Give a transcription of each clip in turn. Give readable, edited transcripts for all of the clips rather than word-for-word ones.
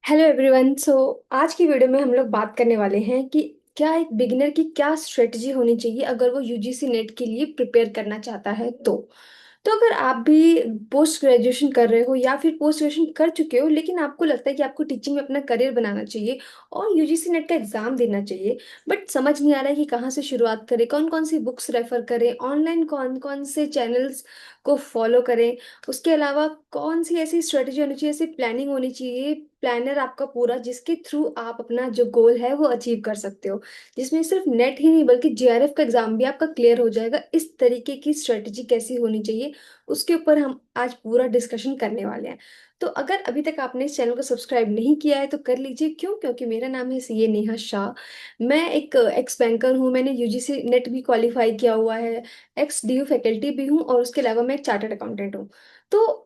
Hello everyone. आज की video में हम लोग बात करने वाले हैं कि क्या एक बिगिनर की क्या स्ट्रेटजी होनी चाहिए अगर वो यूजीसी नेट के लिए प्रिपेयर करना चाहता है। तो अगर आप भी पोस्ट ग्रेजुएशन कर रहे हो या फिर पोस्ट ग्रेजुएशन कर चुके हो लेकिन आपको लगता है कि आपको टीचिंग में अपना करियर बनाना चाहिए और यूजीसी नेट का एग्जाम देना चाहिए, बट समझ नहीं आ रहा है कि कहाँ से शुरुआत करें, कौन कौन सी बुक्स रेफर करें, ऑनलाइन कौन कौन से चैनल्स को फॉलो करें, उसके अलावा कौन सी ऐसी स्ट्रेटजी होनी चाहिए, ऐसी प्लानिंग होनी चाहिए, प्लानर आपका पूरा जिसके थ्रू आप अपना जो गोल है वो अचीव कर सकते हो, जिसमें सिर्फ नेट ही नहीं बल्कि जेआरएफ का एग्जाम भी आपका क्लियर हो जाएगा। इस तरीके की स्ट्रेटजी कैसी होनी चाहिए उसके ऊपर हम आज पूरा डिस्कशन करने वाले हैं। तो अगर अभी तक आपने इस चैनल को सब्सक्राइब नहीं किया है तो कर लीजिए। क्यों? क्योंकि मेरा नाम है सीए नेहा शाह। मैं एक एक्स बैंकर हूँ, मैंने यूजीसी नेट भी क्वालिफाई किया हुआ है, एक्स डीयू फैकल्टी भी हूँ और उसके अलावा मैं एक चार्टर्ड अकाउंटेंट हूँ। तो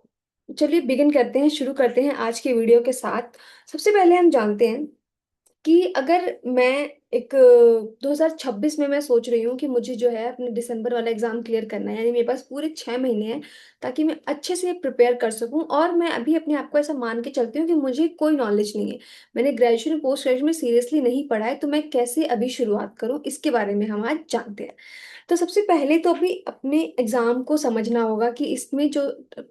चलिए बिगिन करते हैं, शुरू करते हैं आज की वीडियो के साथ। सबसे पहले हम जानते हैं कि अगर मैं एक 2026 में मैं सोच रही हूँ कि मुझे जो है अपने दिसंबर वाला एग्जाम क्लियर करना है, यानी मेरे पास पूरे 6 महीने हैं ताकि मैं अच्छे से प्रिपेयर कर सकूं। और मैं अभी अपने आप को ऐसा मान के चलती हूँ कि मुझे कोई नॉलेज नहीं है, मैंने ग्रेजुएशन पोस्ट ग्रेजुएशन में सीरियसली नहीं पढ़ा है, तो मैं कैसे अभी शुरुआत करूँ इसके बारे में हम आज जानते हैं। तो सबसे पहले तो अभी अपने एग्जाम को समझना होगा कि इसमें जो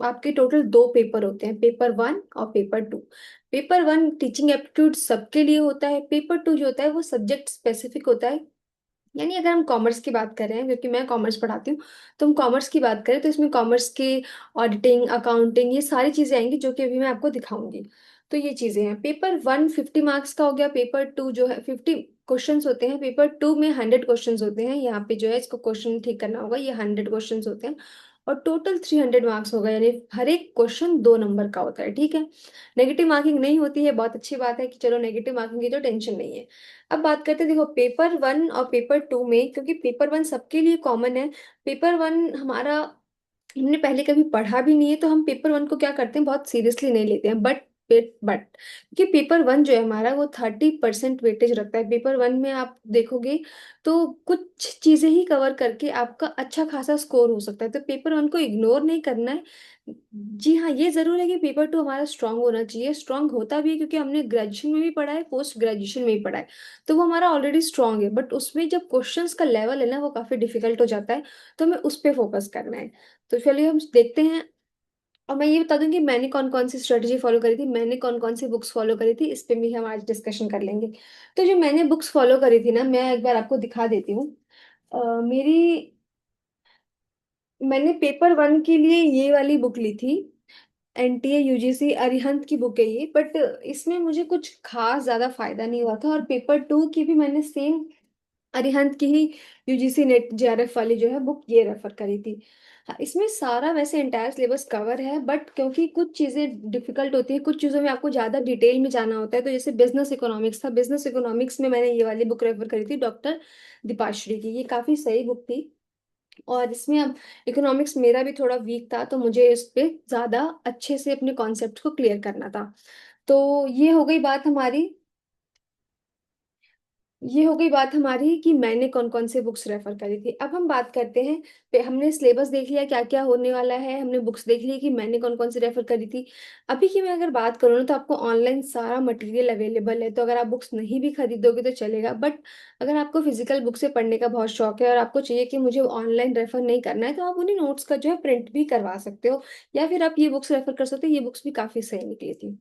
आपके टोटल दो पेपर होते हैं, पेपर वन और paper two. Paper one teaching aptitude सबके लिए होता है, पेपर टू जो होता है वो सब्जेक्ट स्पेसिफिक होता है। यानी अगर हम कॉमर्स की बात कर रहे हैं, क्योंकि मैं कॉमर्स पढ़ाती हूँ, तो हम कॉमर्स की बात करें तो इसमें कॉमर्स के ऑडिटिंग अकाउंटिंग ये सारी चीज़ें आएंगी जो कि अभी मैं आपको दिखाऊंगी। तो ये चीज़ें हैं। पेपर वन 50 मार्क्स का हो गया, पेपर टू जो है 50 क्वेश्चंस होते हैं, पेपर टू में 100 क्वेश्चंस होते हैं। यहाँ पे जो है इसको क्वेश्चन ठीक करना होगा, ये 100 क्वेश्चंस होते हैं और टोटल 300 मार्क्स होगा, यानी हर एक क्वेश्चन 2 नंबर का होता है। ठीक है, नेगेटिव मार्किंग नहीं होती है, बहुत अच्छी बात है कि चलो नेगेटिव मार्किंग की तो टेंशन नहीं है। अब बात करते हैं, देखो पेपर वन और पेपर टू में, क्योंकि पेपर वन सबके लिए कॉमन है। पेपर वन हमारा हमने पहले कभी पढ़ा भी नहीं है, तो हम पेपर वन को क्या करते हैं, बहुत सीरियसली नहीं लेते हैं। बट क्योंकि पेपर वन जो है हमारा वो 30% वेटेज रखता है। पेपर वन में आप देखोगे तो कुछ चीजें ही कवर करके आपका अच्छा खासा स्कोर हो सकता है, तो पेपर वन को इग्नोर नहीं करना है। जी हाँ, ये जरूर है कि पेपर टू हमारा स्ट्रांग होना चाहिए, स्ट्रांग होता भी है क्योंकि हमने ग्रेजुएशन में भी पढ़ा है, पोस्ट ग्रेजुएशन में भी पढ़ा है, तो वो हमारा ऑलरेडी स्ट्रांग है। बट उसमें जब क्वेश्चंस का लेवल है ना वो काफी डिफिकल्ट हो जाता है, तो हमें उस पर फोकस करना है। तो चलिए हम देखते हैं। और मैं ये बता दूं कि मैंने कौन कौन सी स्ट्रेटजी फॉलो करी थी, मैंने कौन कौन सी बुक्स फॉलो करी थी, इस पे भी हम आज डिस्कशन कर लेंगे। तो जो मैंने बुक्स फॉलो करी थी ना, मैं एक बार आपको दिखा देती हूँ। मेरी मैंने पेपर वन के लिए ये वाली बुक ली थी, एनटीए यूजीसी अरिहंत की बुक है ये, बट इसमें मुझे कुछ खास ज्यादा फायदा नहीं हुआ था। और पेपर टू की भी मैंने सेम अरिहंत की ही यूजीसी नेट जेआरएफ वाली जो है बुक ये रेफर करी थी। हाँ, इसमें सारा वैसे एंटायर सिलेबस कवर है, बट क्योंकि कुछ चीज़ें डिफिकल्ट होती है, कुछ चीज़ों में आपको ज़्यादा डिटेल में जाना होता है, तो जैसे बिजनेस इकोनॉमिक्स था, बिजनेस इकोनॉमिक्स में मैंने ये वाली बुक रेफर करी थी डॉक्टर दीपाश्री की, ये काफ़ी सही बुक थी। और इसमें अब इकोनॉमिक्स मेरा भी थोड़ा वीक था, तो मुझे इस पे ज़्यादा अच्छे से अपने कॉन्सेप्ट को क्लियर करना था। तो ये हो गई बात हमारी कि मैंने कौन कौन से बुक्स रेफर करी थी। अब हम बात करते हैं, हमने सिलेबस देख लिया क्या क्या होने वाला है, हमने बुक्स देख ली कि मैंने कौन कौन से रेफर करी थी। अभी की मैं अगर बात करूँ ना तो आपको ऑनलाइन सारा मटेरियल अवेलेबल है, तो अगर आप बुक्स नहीं भी खरीदोगे तो चलेगा। बट अगर आपको फिजिकल बुक से पढ़ने का बहुत शौक है और आपको चाहिए कि मुझे ऑनलाइन रेफर नहीं करना है, तो आप उन्हीं नोट्स का जो है प्रिंट भी करवा सकते हो, या फिर आप ये बुक्स रेफर कर सकते हो। ये बुक्स भी काफ़ी सही निकली थी।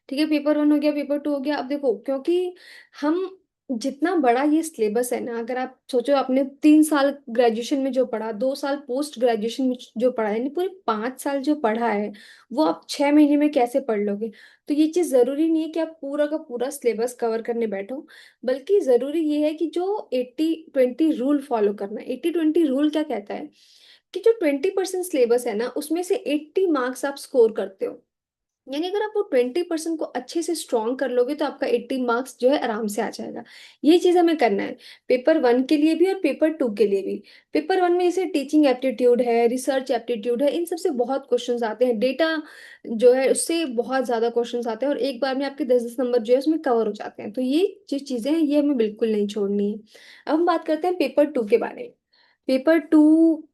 ठीक है, पेपर वन हो गया, पेपर टू हो गया। अब देखो, क्योंकि हम जितना बड़ा ये सिलेबस है ना, अगर आप सोचो आपने 3 साल ग्रेजुएशन में जो पढ़ा, 2 साल पोस्ट ग्रेजुएशन में जो पढ़ा, यानी पूरे 5 साल जो पढ़ा है वो आप 6 महीने में कैसे पढ़ लोगे। तो ये चीज जरूरी नहीं है कि आप पूरा का पूरा सिलेबस कवर करने बैठो, बल्कि जरूरी ये है कि जो 80-20 रूल फॉलो करना है। 80-20 रूल क्या कहता है कि जो 20% सिलेबस है ना उसमें से 80 मार्क्स आप स्कोर करते हो। यानी अगर आप वो 20% को अच्छे से स्ट्रॉन्ग कर लोगे तो आपका 80 मार्क्स जो है आराम से आ जाएगा। ये चीज हमें करना है, पेपर वन के लिए भी और पेपर टू के लिए भी। पेपर वन में जैसे टीचिंग एप्टीट्यूड है, रिसर्च एप्टीट्यूड है, इन सबसे बहुत क्वेश्चंस आते हैं। डेटा जो है उससे बहुत ज्यादा क्वेश्चंस आते हैं और एक बार में आपके 10-10 नंबर जो है उसमें कवर हो जाते हैं। तो ये जो चीजें हैं ये हमें बिल्कुल नहीं छोड़नी है। अब हम बात करते हैं पेपर टू के बारे में। पेपर टू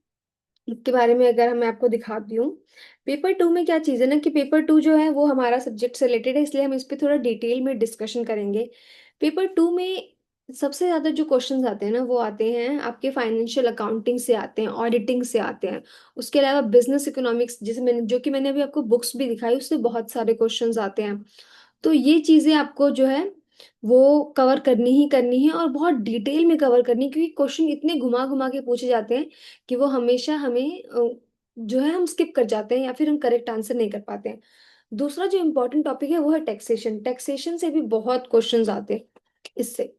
के बारे में अगर मैं आपको दिखाती हूँ, पेपर टू में क्या चीज़ है ना कि पेपर टू जो है वो हमारा सब्जेक्ट से रिलेटेड है, इसलिए हम इस पे थोड़ा डिटेल में डिस्कशन करेंगे। पेपर टू में सबसे ज़्यादा जो क्वेश्चंस आते हैं ना वो आते हैं आपके फाइनेंशियल अकाउंटिंग से आते हैं, ऑडिटिंग से आते हैं। उसके अलावा बिजनेस इकोनॉमिक्स, जिसे मैंने जो कि मैंने अभी आपको बुक्स भी दिखाई, उससे बहुत सारे क्वेश्चंस आते हैं। तो ये चीज़ें आपको जो है वो कवर करनी ही करनी है, और बहुत डिटेल में कवर करनी है, क्योंकि क्वेश्चन इतने घुमा घुमा के पूछे जाते हैं कि वो हमेशा हमें जो है हम स्किप कर जाते हैं या फिर हम करेक्ट आंसर नहीं कर पाते हैं। दूसरा जो इम्पोर्टेंट टॉपिक है वो है टैक्सेशन। टैक्सेशन से भी बहुत क्वेश्चंस आते हैं इससे,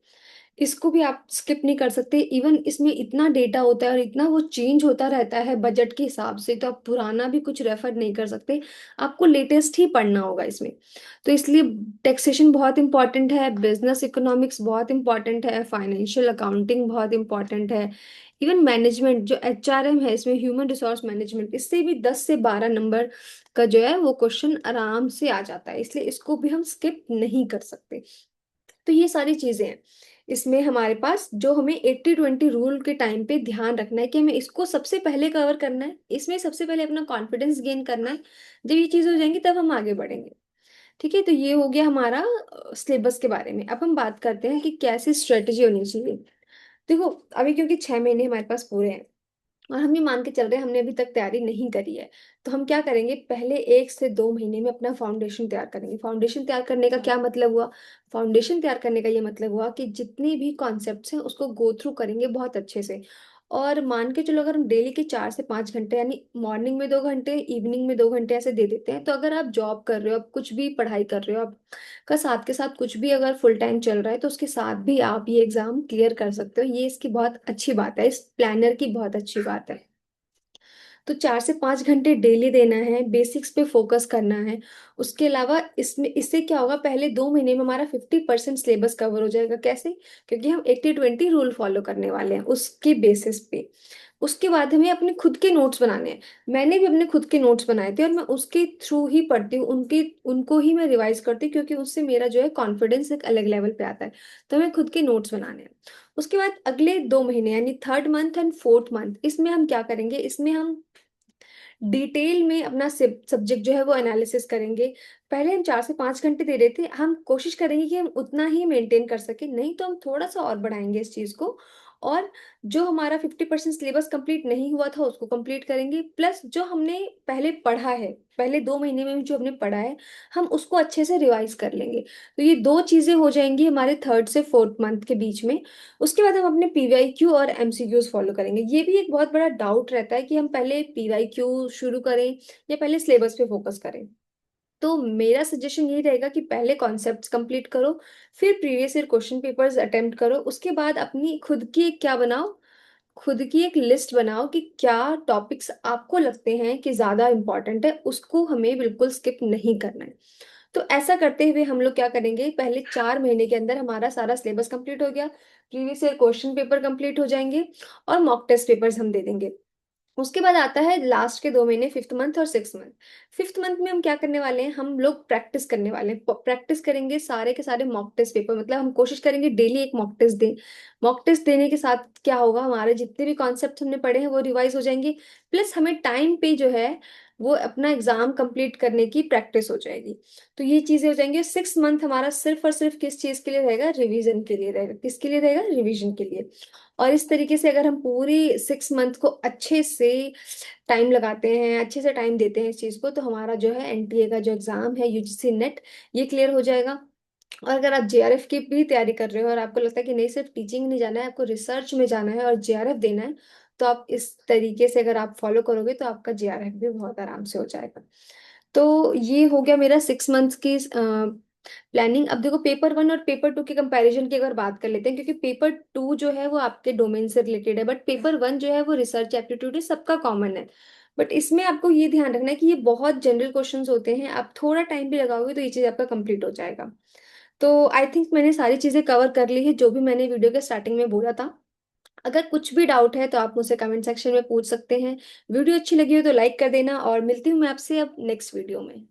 इसको भी आप स्किप नहीं कर सकते। इवन इसमें इतना डेटा होता है और इतना वो चेंज होता रहता है बजट के हिसाब से, तो आप पुराना भी कुछ रेफर नहीं कर सकते, आपको लेटेस्ट ही पढ़ना होगा इसमें। तो इसलिए टैक्सेशन बहुत इंपॉर्टेंट है, बिजनेस इकोनॉमिक्स बहुत इंपॉर्टेंट है, फाइनेंशियल अकाउंटिंग बहुत इंपॉर्टेंट है। इवन मैनेजमेंट जो HRM है, इसमें ह्यूमन रिसोर्स मैनेजमेंट, इससे भी 10 से 12 नंबर का जो है वो क्वेश्चन आराम से आ जाता है, इसलिए इसको भी हम स्किप नहीं कर सकते। तो ये सारी चीजें हैं इसमें हमारे पास, जो हमें 80-20 रूल के टाइम पे ध्यान रखना है कि हमें इसको सबसे पहले कवर करना है, इसमें सबसे पहले अपना कॉन्फिडेंस गेन करना है। जब ये चीज हो जाएंगी तब हम आगे बढ़ेंगे। ठीक है, तो ये हो गया हमारा सिलेबस के बारे में। अब हम बात करते हैं कि कैसी स्ट्रेटेजी होनी चाहिए। देखो, अभी क्योंकि 6 महीने हमारे पास पूरे हैं और हम ये मान के चल रहे हैं हमने अभी तक तैयारी नहीं करी है, तो हम क्या करेंगे, पहले 1 से 2 महीने में अपना फाउंडेशन तैयार करेंगे। फाउंडेशन तैयार करने का क्या मतलब हुआ? फाउंडेशन तैयार करने का ये मतलब हुआ कि जितने भी कॉन्सेप्ट्स हैं उसको गो थ्रू करेंगे बहुत अच्छे से। और मान के चलो, अगर हम डेली के 4 से 5 घंटे, यानी मॉर्निंग में 2 घंटे, इवनिंग में 2 घंटे ऐसे दे देते हैं, तो अगर आप जॉब कर रहे हो, आप कुछ भी पढ़ाई कर रहे हो, आप का साथ के साथ कुछ भी अगर फुल टाइम चल रहा है, तो उसके साथ भी आप ये एग्जाम क्लियर कर सकते हो। ये इसकी बहुत अच्छी बात है, इस प्लानर की बहुत अच्छी बात है। तो 4 से 5 घंटे डेली देना है, बेसिक्स पे फोकस करना है। उसके अलावा इसमें इससे क्या होगा, पहले 2 महीने में हमारा 50% सिलेबस कवर हो जाएगा। कैसे? क्योंकि हम 80-20 रूल फॉलो करने वाले हैं उसके बेसिस पे। उसके बाद हमें अपने खुद के नोट्स बनाने हैं। मैंने भी अपने खुद के नोट्स बनाए थे और मैं उसके थ्रू ही पढ़ती हूँ, उनके उनको ही मैं रिवाइज करती हूँ, क्योंकि उससे मेरा जो है कॉन्फिडेंस एक अलग लेवल पे आता है। तो हमें खुद के नोट्स बनाने हैं। उसके बाद अगले 2 महीने यानी third month and fourth month, इसमें हम क्या करेंगे, इसमें हम डिटेल में अपना सब्जेक्ट जो है वो एनालिसिस करेंगे। पहले हम 4 से 5 घंटे दे रहे थे, हम कोशिश करेंगे कि हम उतना ही मेंटेन कर सके, नहीं तो हम थोड़ा सा और बढ़ाएंगे इस चीज को। और जो हमारा 50% सिलेबस कंप्लीट नहीं हुआ था उसको कंप्लीट करेंगे, प्लस जो हमने पहले पढ़ा है, पहले 2 महीने में जो हमने पढ़ा है, हम उसको अच्छे से रिवाइज कर लेंगे। तो ये दो चीजें हो जाएंगी हमारे थर्ड से फोर्थ मंथ के बीच में। उसके बाद हम अपने PYQ और MCQs फॉलो करेंगे। ये भी एक बहुत बड़ा डाउट रहता है कि हम पहले PYQ शुरू करें या पहले सिलेबस पे फोकस करें। तो मेरा सजेशन यही रहेगा कि पहले कॉन्सेप्ट्स कंप्लीट करो, फिर previous year question papers attempt करो, उसके बाद अपनी खुद की एक क्या बनाओ, खुद की एक लिस्ट बनाओ कि क्या टॉपिक्स आपको लगते हैं कि ज्यादा इंपॉर्टेंट है, उसको हमें बिल्कुल स्किप नहीं करना है। तो ऐसा करते हुए हम लोग क्या करेंगे, पहले 4 महीने के अंदर हमारा सारा सिलेबस कंप्लीट हो गया, previous year question paper complete हो जाएंगे और मॉक टेस्ट पेपर्स हम दे देंगे। उसके बाद आता है लास्ट के 2 महीने, फिफ्थ मंथ और सिक्स मंथ। फिफ्थ मंथ में हम क्या करने वाले हैं, हम लोग प्रैक्टिस करने वाले हैं। प्रैक्टिस करेंगे सारे के सारे मॉक टेस्ट पेपर, मतलब हम कोशिश करेंगे डेली एक मॉक टेस्ट दें। मॉक टेस्ट देने के साथ क्या होगा, हमारे जितने भी कॉन्सेप्ट हमने पढ़े हैं वो रिवाइज हो जाएंगे, प्लस हमें टाइम पे जो है वो अपना एग्जाम कंप्लीट करने की प्रैक्टिस हो जाएगी। तो ये चीजें हो जाएंगी। 6 मंथ हमारा सिर्फ और सिर्फ किस चीज के लिए रहेगा, रिवीजन के लिए रहेगा। किसके लिए रहेगा? रिवीजन के लिए। और इस तरीके से अगर हम पूरी 6 मंथ को अच्छे से टाइम लगाते हैं, अच्छे से टाइम देते हैं इस चीज को, तो हमारा जो है NTA का जो एग्जाम है, UGC नेट, ये क्लियर हो जाएगा। और अगर आप JRF की भी तैयारी कर रहे हो और आपको लगता है कि नहीं सिर्फ टीचिंग नहीं जाना है, आपको रिसर्च में जाना है और JRF देना है, तो आप इस तरीके से अगर आप फॉलो करोगे तो आपका JRF भी बहुत आराम से हो जाएगा। तो ये हो गया मेरा 6 मंथ्स की प्लानिंग। अब देखो, पेपर वन और पेपर टू के कंपैरिजन की अगर बात कर लेते हैं, क्योंकि पेपर टू जो है वो आपके डोमेन से रिलेटेड है, बट पेपर वन जो है वो रिसर्च एप्टीट्यूड है, सबका कॉमन है। बट इसमें आपको ये ध्यान रखना है कि ये बहुत जनरल क्वेश्चंस होते हैं, आप थोड़ा टाइम भी लगाओगे तो ये चीज आपका कंप्लीट हो जाएगा। तो आई थिंक मैंने सारी चीजें कवर कर ली है जो भी मैंने वीडियो के स्टार्टिंग में बोला था। अगर कुछ भी डाउट है तो आप मुझसे कमेंट सेक्शन में पूछ सकते हैं। वीडियो अच्छी लगी हो तो लाइक कर देना, और मिलती हूँ मैं आपसे अब नेक्स्ट वीडियो में।